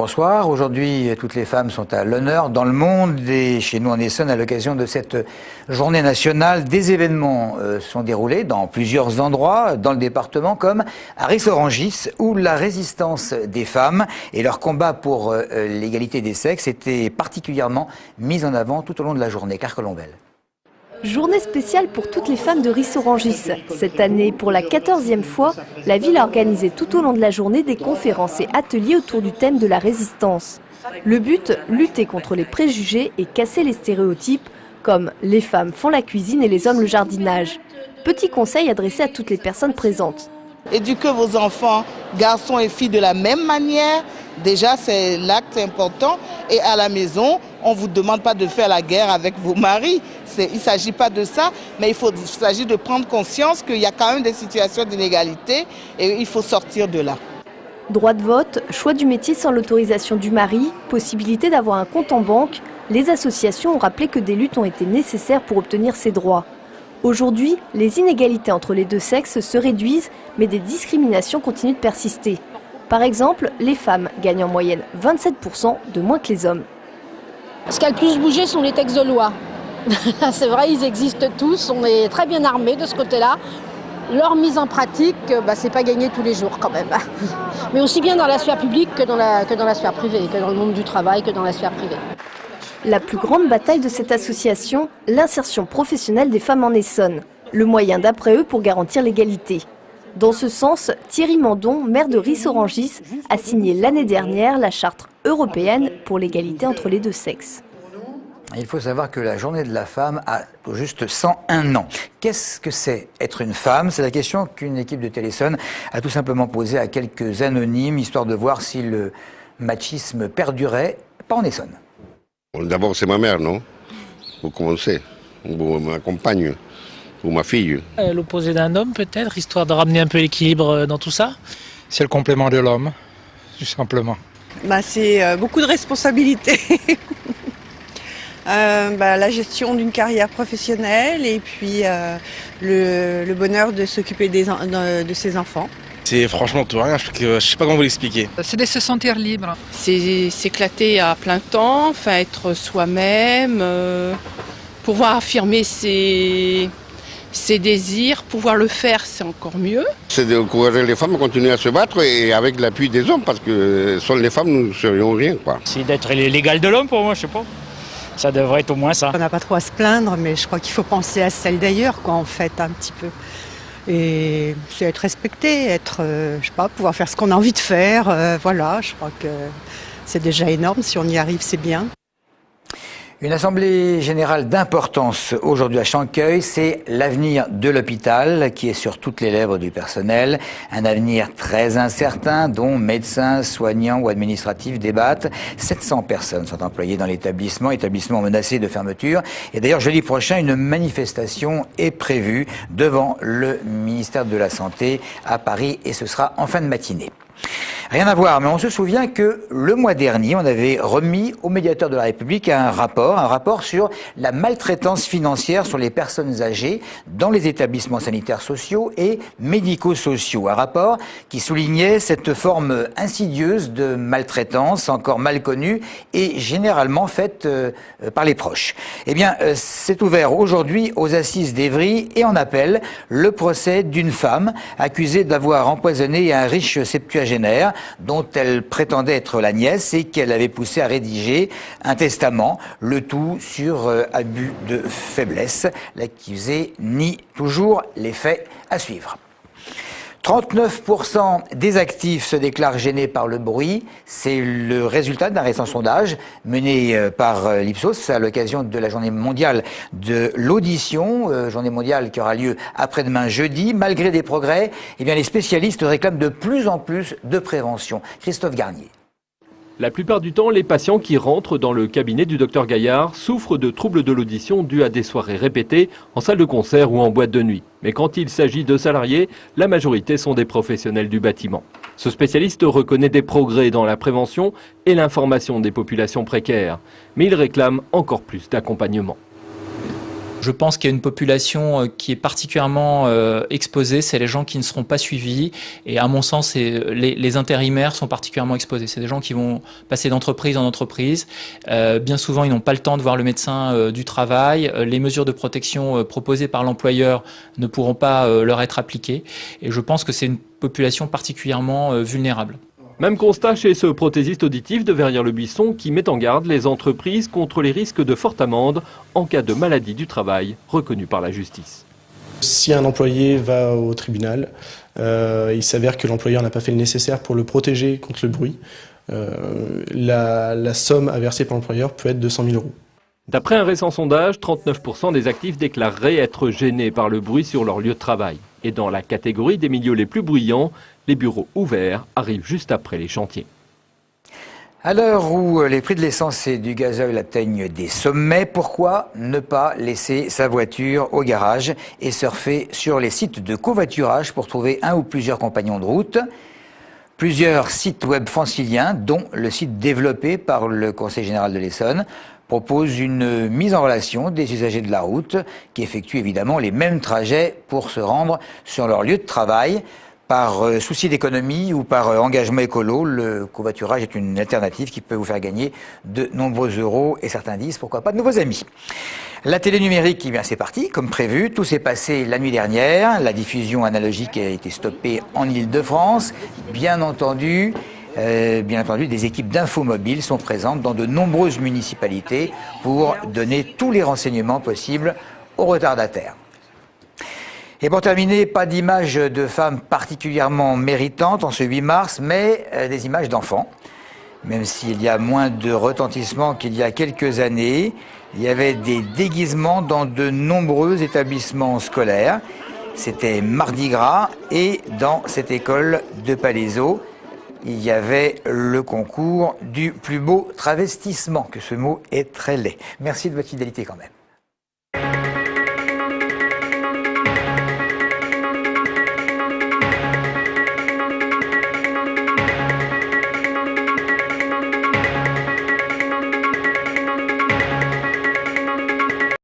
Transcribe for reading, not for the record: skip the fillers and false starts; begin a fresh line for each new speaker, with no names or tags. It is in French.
bonsoir. Aujourd'hui, toutes les femmes sont à l'honneur dans le monde et chez nous en Essonne à l'occasion de cette journée nationale. Des événements sont déroulés dans plusieurs endroits dans le département comme à Ris-Orangis où la résistance des femmes et leur combat pour l'égalité des sexes étaient particulièrement mis en avant tout au long de la journée. Carcolombelle.
Journée spéciale pour toutes les femmes de Ris-Orangis. Cette année, pour la 14e fois, la ville a organisé tout au long de la journée des conférences et ateliers autour du thème de la résistance. Le but, lutter contre les préjugés et casser les stéréotypes comme les femmes font la cuisine et les hommes le jardinage. Petit conseil adressé à toutes les personnes présentes.
Éduquez vos enfants, garçons et filles, de la même manière. Déjà, c'est l'acte important. Et à la maison, on ne vous demande pas de faire la guerre avec vos maris. Il ne s'agit pas de ça, mais il s'agit de prendre conscience qu'il y a quand même des situations d'inégalité et il faut sortir de là.
Droit de vote, choix du métier sans l'autorisation du mari, possibilité d'avoir un compte en banque, les associations ont rappelé que des luttes ont été nécessaires pour obtenir ces droits. Aujourd'hui, les inégalités entre les deux sexes se réduisent, mais des discriminations continuent de persister. Par exemple, les femmes gagnent en moyenne 27% de moins que les hommes.
Ce qui a le plus bougé sont les textes de loi. C'est vrai, ils existent tous, on est très bien armés de ce côté-là. Leur mise en pratique, c'est pas gagné tous les jours quand même. Mais aussi bien dans la sphère publique que dans la sphère privée, que dans le monde du travail, que dans la sphère privée.
La plus grande bataille de cette association, l'insertion professionnelle des femmes en Essonne. Le moyen d'après eux pour garantir l'égalité. Dans ce sens, Thierry Mandon, maire de Ris-Orangis, a signé l'année dernière la charte européenne pour l'égalité entre les deux sexes.
Il faut savoir que la journée de la femme a tout juste 101 ans. Qu'est-ce que c'est être une femme? C'est la question qu'une équipe de Téléson a tout simplement posée à quelques anonymes, histoire de voir si le machisme perdurait, pas en Essonne.
D'abord, c'est ma mère, non? Pour commencer, pour ma compagne, pour ma fille.
L'opposé d'un homme, peut-être, histoire de ramener un peu l'équilibre dans tout ça?
C'est le complément de l'homme, tout simplement.
C'est beaucoup de responsabilités. La gestion d'une carrière professionnelle et puis le bonheur de s'occuper de ses enfants.
C'est franchement tout rien, je sais pas comment vous l'expliquer.
C'est de se sentir libre.
C'est s'éclater à plein temps, être soi-même, pouvoir affirmer ses désirs, pouvoir le faire, c'est encore mieux.
C'est d'encourager les femmes à continuer à se battre et avec l'appui des hommes parce que sans les femmes nous ne serions rien, quoi.
C'est d'être l'égal de l'homme pour moi, je sais pas. Ça devrait être au moins ça.
On n'a pas trop à se plaindre, mais je crois qu'il faut penser à celle d'ailleurs, en fait, un petit peu. Et c'est être respecté, pouvoir faire ce qu'on a envie de faire. Voilà, je crois que c'est déjà énorme. Si on y arrive, c'est bien.
Une assemblée générale d'importance aujourd'hui à Chanqueuil, c'est l'avenir de l'hôpital qui est sur toutes les lèvres du personnel. Un avenir très incertain dont médecins, soignants ou administratifs débattent. 700 personnes sont employées dans l'établissement menacé de fermeture. Et d'ailleurs, jeudi prochain, une manifestation est prévue devant le ministère de la Santé à Paris et ce sera en fin de matinée. Rien à voir, mais on se souvient que le mois dernier, on avait remis au médiateur de la République un rapport sur la maltraitance financière sur les personnes âgées dans les établissements sanitaires sociaux et médico-sociaux. Un rapport qui soulignait cette forme insidieuse de maltraitance, encore mal connue et généralement faite par les proches. Eh bien, c'est ouvert aujourd'hui aux assises d'Évry et en appel le procès d'une femme accusée d'avoir empoisonné un riche septuagénaire dont elle prétendait être la nièce et qu'elle avait poussé à rédiger un testament, le tout sur abus de faiblesse. L'accusé nie toujours les faits à suivre. 39% des actifs se déclarent gênés par le bruit. C'est le résultat d'un récent sondage mené par l'Ipsos à l'occasion de la journée mondiale de l'audition, journée mondiale qui aura lieu après-demain jeudi. Malgré des progrès, les spécialistes réclament de plus en plus de prévention. Christophe Garnier.
La plupart du temps, les patients qui rentrent dans le cabinet du docteur Gaillard souffrent de troubles de l'audition dus à des soirées répétées en salle de concert ou en boîte de nuit. Mais quand il s'agit de salariés, la majorité sont des professionnels du bâtiment. Ce spécialiste reconnaît des progrès dans la prévention et l'information des populations précaires. Mais il réclame encore plus d'accompagnement.
Je pense qu'il y a une population qui est particulièrement exposée, c'est les gens qui ne seront pas suivis. Et à mon sens, les intérimaires sont particulièrement exposés. C'est des gens qui vont passer d'entreprise en entreprise. Bien souvent, ils n'ont pas le temps de voir le médecin du travail. Les mesures de protection proposées par l'employeur ne pourront pas leur être appliquées. Et je pense que c'est une population particulièrement vulnérable.
Même constat chez ce prothésiste auditif de Verrières-le-Buisson qui met en garde les entreprises contre les risques de forte amende en cas de maladie du travail reconnue par la justice.
Si un employé va au tribunal, il s'avère que l'employeur n'a pas fait le nécessaire pour le protéger contre le bruit, la somme à verser par l'employeur peut être de 100 000 €.
D'après un récent sondage, 39% des actifs déclareraient être gênés par le bruit sur leur lieu de travail. Et dans la catégorie des milieux les plus bruyants, les bureaux ouverts arrivent juste après les chantiers.
À l'heure où les prix de l'essence et du gazole atteignent des sommets, pourquoi ne pas laisser sa voiture au garage et surfer sur les sites de covoiturage pour trouver un ou plusieurs compagnons de route ? Plusieurs sites web franciliens, dont le site développé par le Conseil général de l'Essonne, propose une mise en relation des usagers de la route qui effectuent évidemment les mêmes trajets pour se rendre sur leur lieu de travail. Par souci d'économie ou par engagement écolo, le covoiturage est une alternative qui peut vous faire gagner de nombreux euros et certains disent pourquoi pas de nouveaux amis. La télé numérique, eh bien c'est parti, comme prévu. Tout s'est passé la nuit dernière. La diffusion analogique a été stoppée en Île-de-France. Bien entendu, des équipes d'infomobile sont présentes dans de nombreuses municipalités pour donner tous les renseignements possibles aux retardataires. Et pour terminer, pas d'images de femmes particulièrement méritantes en ce 8 mars, mais des images d'enfants. Même s'il y a moins de retentissement qu'il y a quelques années, il y avait des déguisements dans de nombreux établissements scolaires. C'était Mardi Gras et dans cette école de Palaiseau, il y avait le concours du plus beau travestissement, que ce mot est très laid. Merci de votre fidélité quand même.